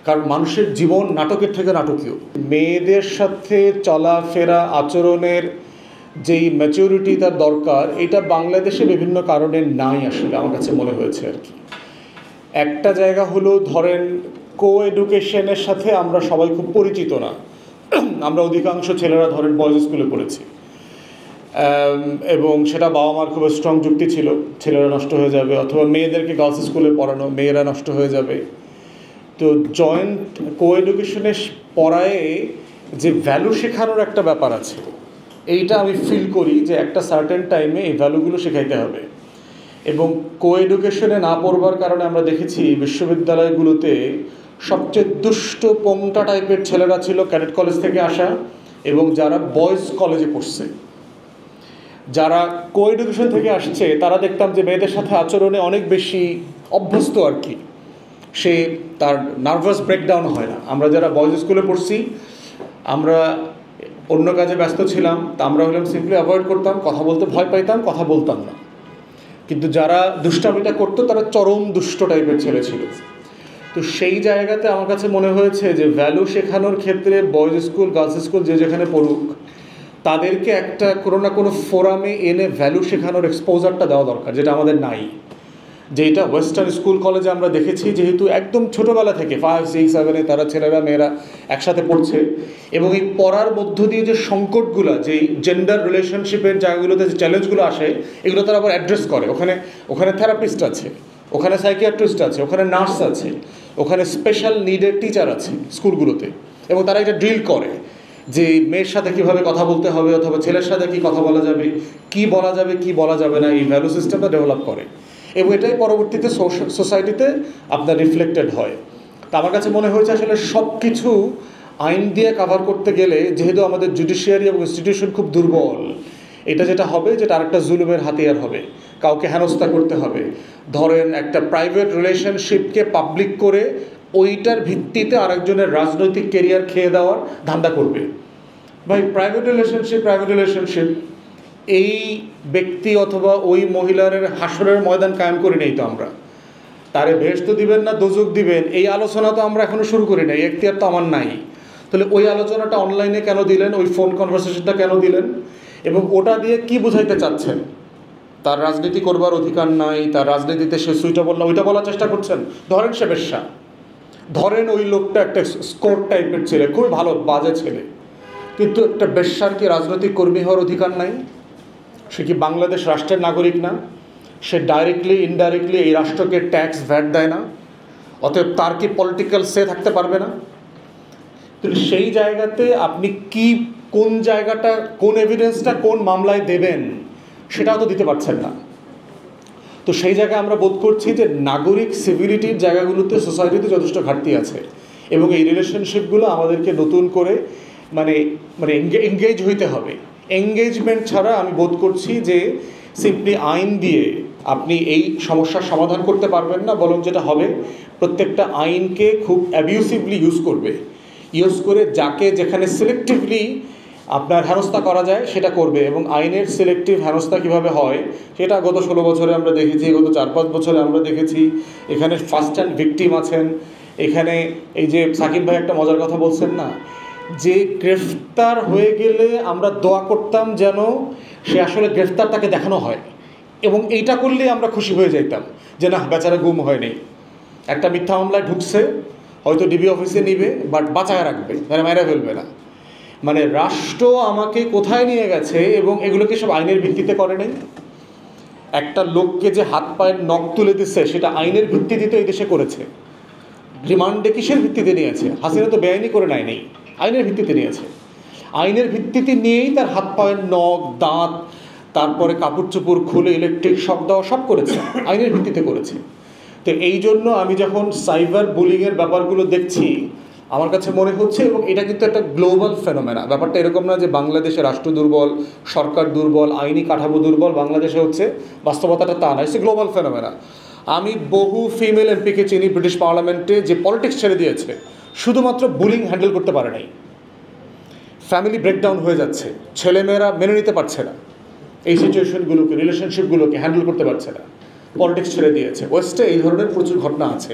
কারণ মানুষের জীবন নাটকের থেকে নাটকীয়। মেয়েদের সাথে চলাফেরা আচরণের যেই ম্যাচুরিটি তার দরকার, এটা বাংলাদেশে বিভিন্ন কারণে নাই আসলে আমার কাছে মনে হয়েছে আর কি। একটা জায়গা হলো ধরেন কো এডুকেশনের সাথে আমরা সবাই খুব পরিচিত না। আমরা অধিকাংশ ছেলেরা ধরেন বয়েজ স্কুলে পড়েছি এবং সেটা বাবা মার খুব স্ট্রং যুক্তি ছিল, ছেলেরা নষ্ট হয়ে যাবে, অথবা মেয়েদেরকে গার্লস স্কুলে পড়ানো, মেয়েরা নষ্ট হয়ে যাবে। তো জয়েন্ট কো এডুকেশনে পড়ায় যে ভ্যালু শেখানোর একটা ব্যাপার আছে, এইটা আমি ফিল করি যে একটা সার্টেন টাইমে এই ভ্যালুগুলো শেখাইতে হবে। এবং কো এডুকেশনে না পড়বার কারণে আমরা দেখেছি বিশ্ববিদ্যালয়গুলোতে সবচেয়ে দুষ্ট পোংটা টাইপের ছেলেরা ছিল ক্যাডেট কলেজ থেকে আসা, এবং যারা বয়েজ কলেজে পড়ছে। যারা কো এডুকেশন থেকে আসছে তারা দেখতাম যে মেয়েদের সাথে আচরণে অনেক বেশি অভ্যস্ত আর কি, সে তার নার্ভাস ব্রেকডাউন হয় না। আমরা যারা বয়েজ স্কুলে পড়ছি আমরা অন্য কাজে ব্যস্ত ছিলাম, তা আমরা হলাম সিম্পলি অ্যাভয়েড করতাম, কথা বলতে ভয় পাইতাম, কথা বলতাম না। কিন্তু যারা দুষ্টামিটা করতো তারা চরম দুষ্ট টাইপের ছেলে ছিল। তো সেই জায়গাতে আমার কাছে মনে হয়েছে যে ভ্যালু শেখানোর ক্ষেত্রে বয়েজ স্কুল গার্লস স্কুল যে যেখানে পড়ুক তাদেরকে একটা কোনো না কোনো ফোরামে এনে ভ্যালু শেখানোর এক্সপোজারটা দেওয়া দরকার, যেটা আমাদের নাই। যেটা ওয়েস্টার্ন স্কুল কলেজে আমরা দেখেছি, যেহেতু একদম ছোটোবেলা থেকে 5, 6, 7 তারা ছেলেরা মেয়েরা একসাথে পড়ছে, এবং এই পড়ার মধ্য দিয়ে যে সংকটগুলো, যেই জেন্ডার রিলেশনশিপের জায়গাগুলোতে যে চ্যালেঞ্জগুলো আসে, এগুলো তারা আবার অ্যাড্রেস করে। ওখানে থেরাপিস্ট আছে, ওখানে সাইকিয়াট্রিস্ট আছে, ওখানে নার্স আছে, ওখানে স্পেশাল নিডের টিচার আছে স্কুলগুলোতে, এবং তারা এটা ড্রিল করে যে মেয়ের সাথে কীভাবে কথা বলতে হবে, অথবা ছেলের সাথে কী কথা বলা যাবে, কি বলা যাবে কি বলা যাবে না, এই ভ্যালু সিস্টেমটা ডেভেলপ করে, এবং এটাই পরবর্তীতে সোসাইটিতে আপনার রিফ্লেক্টেড হয়। তা আমার কাছে মনে হয়েছে আসলে সব কিছু আইন দিয়ে কাভার করতে গেলে, যেহেতু আমাদের জুডিশিয়ারি এবং ইনস্টিটিউশন খুব দুর্বল, এটা যেটা হবে যেটা আরেকটা জুলুমের হাতিয়ার হবে, কাউকে হেনস্থা করতে হবে। ধরেন একটা প্রাইভেট রিলেশনশিপকে পাবলিক করে ওইটার ভিত্তিতে আরেকজনের রাজনৈতিক কেরিয়ার খেয়ে দেওয়ার ধান্দা করবে। ভাই প্রাইভেট রিলেশনশিপ এই ব্যক্তি অথবা ওই মহিলার হাসরের ময়দান কায়েম করে নেই তো আমরা, তারে বেহেশত দিবেন না দোজক দিবেন এই আলোচনা তো আমরা এখনও শুরু করি নাই, এখতিয়ার তো আমার নাই। তাহলে ওই আলোচনাটা অনলাইনে কেন দিলেন, ওই ফোন কনভারসেশনটা কেন দিলেন, এবং ওটা দিয়ে কি বুঝাইতে চাচ্ছেন? তার রাজনীতি করবার অধিকার নাই, তার রাজনীতিতে সে সুইটেবল না, ওইটা বলার চেষ্টা করছেন। ধরেন সে বেশ্যা, ধরেন ওই লোকটা একটা স্কোর টাইপের ছেলে, খুবই ভালো বাজে ছেলে, কিন্তু একটা বেশ্যার কি রাজনৈতিক কর্মী হওয়ার অধিকার নাই? সে কি বাংলাদেশ রাষ্ট্রের নাগরিক না? সে ডাইরেক্টলি ইনডাইরেক্টলি এই রাষ্ট্রকে ট্যাক্স ভ্যাট দেয় না? অতএব তার কি পলিটিক্যাল সে থাকতে পারবে না? তো সেই জায়গাতে আপনি কি কোন জায়গাটা, কোন এভিডেন্সটা কোন মামলায় দেবেন সেটাও তো দিতে পারছেন না। তো সেই জায়গায় আমরা বোধ করছি যে নাগরিক সিভিলিটির জায়গাগুলোতে সোসাইটিতে যথেষ্ট ঘাটতি আছে, এবং এই রিলেশনশিপগুলো আমাদেরকে নতুন করে মানে এঙ্গেজ হইতে হবে। এঙ্গেজমেন্ট ছাড়া আমি বোধ করছি যে সিম্পলি আইন দিয়ে আপনি এই সমস্যার সমাধান করতে পারবেন না, বরং যেটা হবে প্রত্যেকটা আইনকে খুব অ্যাবিউসিভলি ইউজ করে যাকে যেখানে সিলেক্টিভলি আপনার হেনস্থা করা যায় সেটা করবে। এবং আইনের সিলেক্টিভ হেনস্থা কীভাবে হয় সেটা গত 16 বছরে আমরা দেখেছি, গত 4-5 বছরে আমরা দেখেছি। এখানে ফার্স্ট হ্যান্ড ভিকটিম আছেন। এখানে এই যে সাকিব ভাই একটা মজার কথা বলছেন না, যে গ্রেফতার হয়ে গেলে আমরা দোয়া করতাম যেন সে আসলে গ্রেফতার তাকে দেখানো হয়, এবং এইটা করলে আমরা খুশি হয়ে যাইতাম যে না বেচারা গুম হয়নি, একটা মিথ্যা মামলায় ঢুকছে, হয়তো ডিবি অফিসে নিবে বাট বাঁচায় রাখবে, মানে মেরে ফেলবে না। মানে রাষ্ট্র আমাকে কোথায় নিয়ে গেছে, এবং এগুলোকে সব আইনের ভিত্তিতে করে নাই। একটা লোককে যে হাত পায়ের নখ তুলে দিচ্ছে সেটা আইনের ভিত্তিতে তো এই দেশে করেছে। রিমান্ডে কিসের ভিত্তিতে নিয়েছে? হাসিনা তো বেআইনি করে নেয়নি, আইনের ভিত্তিতে নিয়েছে। আইনের ভিত্তিতে নিয়েই তার হাত পায়ের নখ, দাঁত, তারপরে কাপড় চোপড় খুলে ইলেকট্রিক শক দেওয়া সব করেছে, আইনের ভিত্তিতে করেছে। তো এই জন্য আমি যখন সাইবার বুলিংয়ের ব্যাপারগুলো দেখছি আমার কাছে মনে হচ্ছে, এবং এটা কিন্তু একটা গ্লোবাল ফেনোমেনা, ব্যাপারটা এরকম না যে বাংলাদেশে রাষ্ট্র দুর্বল, সরকার দুর্বল, আইনি কাঠামো দুর্বল, বাংলাদেশে হচ্ছে বাস্তবতাটা তা না, ইটস গ্লোবাল ফেনোমেনা। আমি বহু ফিমেল এমপিকে চিনি ব্রিটিশ পার্লামেন্টে যে পলিটিক্স ছেড়ে দিয়েছে, শুধুমাত্র বুলিং হ্যান্ডেল করতে পারে নাই। ফ্যামিলি ব্রেকডাউন হয়ে যাচ্ছে, ছেলেমেয়েরা মেনে নিতে পারছে না এই সিচুয়েশনগুলোকে, রিলেশনশিপগুলোকে হ্যান্ডেল করতে পারছে না, পলিটিক্স ছেড়ে দিয়েছে। ওয়েস্টে এই ধরনের প্রচুর ঘটনা আছে।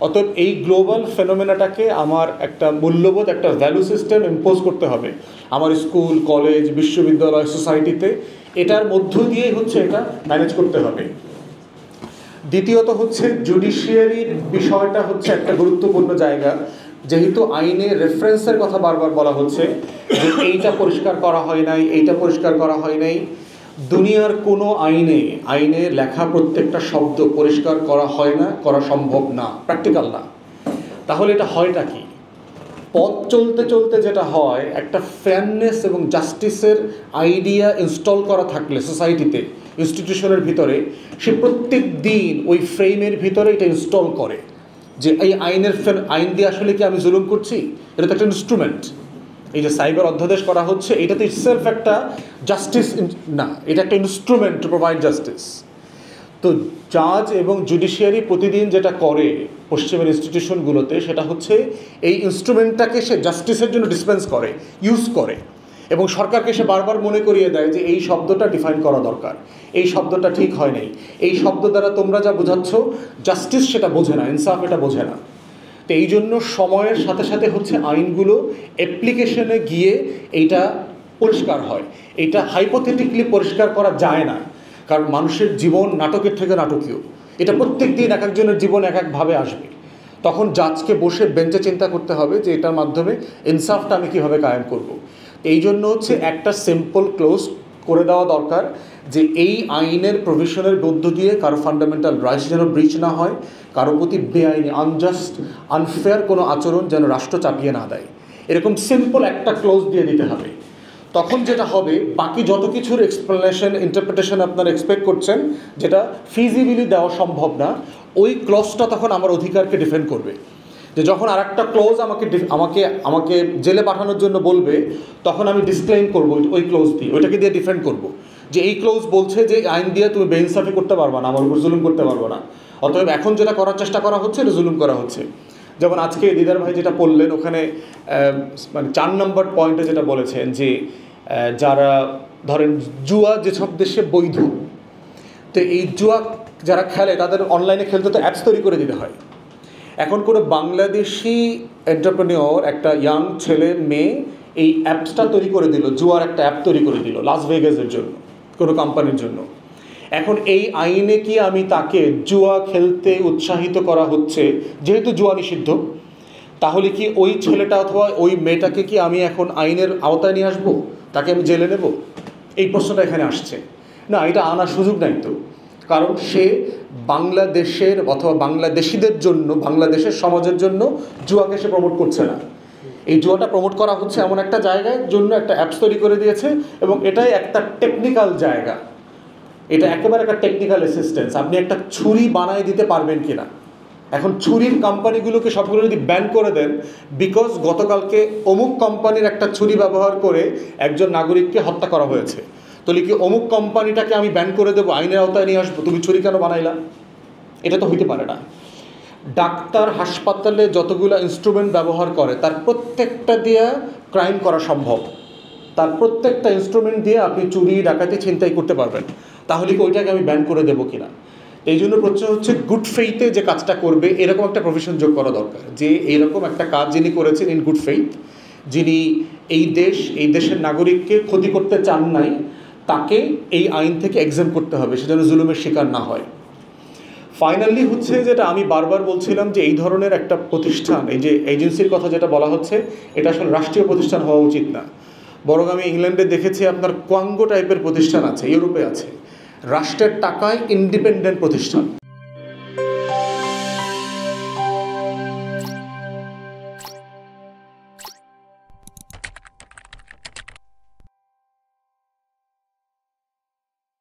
অতএব এই গ্লোবাল ফেনোমেনাটাকে আমার একটা মূল্যবোধ, একটা ভ্যালু সিস্টেম ইম্পোজ করতে হবে আমার স্কুল, কলেজ, বিশ্ববিদ্যালয়, সোসাইটিতে। এটার মধ্য দিয়েই হচ্ছে এটা ম্যানেজ করতে হবে। দ্বিতীয়ত হচ্ছে জুডিশিয়ারির বিষয়টা হচ্ছে একটা গুরুত্বপূর্ণ জায়গা। যেহেতু আইনে রেফারেন্সের কথা বারবার বলা হচ্ছে যে এইটা পরিষ্কার করা হয় নাই, এইটা পরিষ্কার করা হয় নাই, দুনিয়ার কোনো আইনে লেখা প্রত্যেকটা শব্দ পরিষ্কার করা হয় না, করা সম্ভব না, প্র্যাকটিক্যাল না। তাহলে এটা হয়টা কি? পথ চলতে চলতে যেটা হয়, একটা ফেয়ারনেস এবং জাস্টিসের আইডিয়া ইনস্টল করা থাকলে সোসাইটিতে, ইনস্টিটিউশনের ভিতরে, সে প্রত্যেক দিন ওই ফ্রেমের ভিতরে এটা ইনস্টল করে যে এই আইন দিয়ে আসলে কি আমি জুলুম করছি? এটা তো একটা ইনস্ট্রুমেন্ট। এই যে সাইবার অধ্যাদেশ করা হচ্ছে, এটা তো ইটসেলফ একটা জাস্টিস না, এটা একটা ইনস্ট্রুমেন্ট টু প্রোভাইড জাস্টিস। তো জাজ এবং জুডিশিয়ারি প্রতিদিন যেটা করে পশ্চিমের ইনস্টিটিউশনগুলোতে, সেটা হচ্ছে এই ইনস্ট্রুমেন্টটাকে সে জাস্টিসের জন্য ডিসপেন্স করে, ইউজ করে, এবং সরকারকে সে বারবার মনে করিয়ে দেয় যে এই শব্দটা ডিফাইন করা দরকার, এই শব্দটা ঠিক হয় নাই, এই শব্দ দ্বারা তোমরা যা বোঝাচ্ছ জাস্টিস সেটা বোঝে না, ইনসাফ এটা বোঝে না। তো এই জন্য সময়ের সাথে সাথে হচ্ছে আইনগুলো অ্যাপ্লিকেশনে গিয়ে এইটা পরিষ্কার হয়। এটা হাইপোথেটিকলি পরিষ্কার করা যায় না, কারণ মানুষের জীবন নাটকের থেকে নাটকীয়। এটা প্রত্যেক দিন এক একজনের জীবন এক একভাবে আসবে। তখন জাজকে বসে বেঞ্চে চিন্তা করতে হবে যে এটার মাধ্যমে ইনসাফটা আমি কীভাবে কায়েম করব। এই জন্য হচ্ছে একটা সিম্পল ক্লোজ করে দেওয়া দরকার যে এই আইনের প্রভিশনের মধ্য দিয়ে কারো ফান্ডামেন্টাল রাইটস যেন ব্রিচ না হয়, কারো প্রতি বেআইনি, আনজাস্ট, আনফেয়ার কোনো আচরণ যেন রাষ্ট্র চাপিয়ে না দেয়। এরকম সিম্পল একটা ক্লোজ দিয়ে দিতে হবে। তখন যেটা হবে, বাকি যত কিছুর এক্সপ্লেনেশন, ইন্টারপ্রিটেশন আপনারা এক্সপেক্ট করছেন, যেটা ফিজিবিলি দেওয়া সম্ভব না, ওই ক্লজটা তখন আমার অধিকারকে ডিফেন্ড করবে। যে যখন আর একটা ক্লোজ আমাকে জেলে পাঠানোর জন্য বলবে, তখন আমি ডিসক্লেইম করবো ওই ক্লোজ দিয়ে, ওইটাকে দিয়ে ডিফেন্ড করব যে এই ক্লোজ বলছে যে আইন দিয়ে তুমি বেইনসাফি করতে পারবা না, আমার উপর জুলুম করতে পারবো না। অতএব এখন যেটা করার চেষ্টা করা হচ্ছে এটা জুলুম করা হচ্ছে। যেমন আজকে দিদার ভাই যেটা বললেন, ওখানে মানে 4 নম্বর পয়েন্টে যেটা বলেছেন যে যারা ধরেন জুয়া যেসব দেশে বৈধ, তো এই জুয়া যারা খেলে তাদের অনলাইনে খেলতে তো অ্যাপস তৈরি করে দিতে হয়। এখন কোনো বাংলাদেশি এন্টারপ্রেনিওর, একটা ইয়াং ছেলে মেয়ে এই অ্যাপসটা তৈরি করে দিল, জুয়ার একটা অ্যাপ তৈরি করে দিল লাস ভেগাসের জন্য, কোনো কোম্পানির জন্য। এখন এই আইনে কি আমি তাকে জুয়া খেলতে উৎসাহিত করা হচ্ছে, যেহেতু জুয়া নিষিদ্ধ, তাহলে কি ওই ছেলেটা অথবা ওই মেয়েটাকে কি আমি এখন আইনের আওতায় নিয়ে আসবো, তাকে আমি জেলে নেব? এই প্রশ্নটা এখানে আসছে না, এটা আনার সুযোগ নাই তো। কারণ সে বাংলাদেশের অথবা বাংলাদেশিদের জন্য, বাংলাদেশের সমাজের জন্য জুয়াকে সে প্রমোট করছে না। এই জুয়াটা প্রমোট করা হচ্ছে এমন একটা জায়গায় জন্য একটা অ্যাপস তৈরি করে দিয়েছে, এবং এটাই একটা টেকনিক্যাল জায়গা, এটা একেবারে একটা টেকনিক্যাল অ্যাসিস্ট্যান্স। আপনি একটা ছুরি বানায় দিতে পারবেন কি না? এখন ছুরির কোম্পানিগুলোকে সবগুলো যদি ব্যান করে দেন, বিকজ গতকালকে অমুক কোম্পানির একটা ছুরি ব্যবহার করে একজন নাগরিককে হত্যা করা হয়েছে, তাহলে কি অমুক কোম্পানিটাকে আমি ব্যান করে দেবো, আইনের আওতায় নিয়ে আসবো, তুমি ছুরি কেন বানাইলা? এটা তো হইতে পারে না। ডাক্তার হাসপাতালে যতগুলো ইনস্ট্রুমেন্ট ব্যবহার করে তার প্রত্যেকটা দিয়ে ক্রাইম করা সম্ভব, তার প্রত্যেকটা ইনস্ট্রুমেন্ট দিয়ে আপনি চুরি, ডাকাতি, ছিনতাই করতে পারবেন। তাহলে কি ওইটাকে আমি ব্যান করে দেবো কিনা? এই জন্য প্রশ্ন হচ্ছে গুড ফেইথে যে কাজটা করবে এরকম একটা প্রফেশন যোগ করা দরকার, যে এইরকম একটা কাজ যিনি করেছেন ইন গুড ফেইথ, যিনি এই দেশের নাগরিককে ক্ষতি করতে চান নাই, তাকে এই আইন থেকে এক্সাম করতে হবে, সে যেন জুলুমের শিকার না হয়। ফাইনালি হচ্ছে যেটা আমি বারবার বলছিলাম যে এই ধরনের একটা প্রতিষ্ঠান, এই যে এজেন্সির কথা যেটা বলা হচ্ছে, এটা আসলে রাষ্ট্রীয় প্রতিষ্ঠান হওয়া উচিত না। বরং আমি ইংল্যান্ডে দেখেছি আপনার কোয়াঙ্গো টাইপের প্রতিষ্ঠান আছে, ইউরোপে আছে, রাষ্ট্রের টাকায় ইন্ডিপেন্ডেন্ট প্রতিষ্ঠান।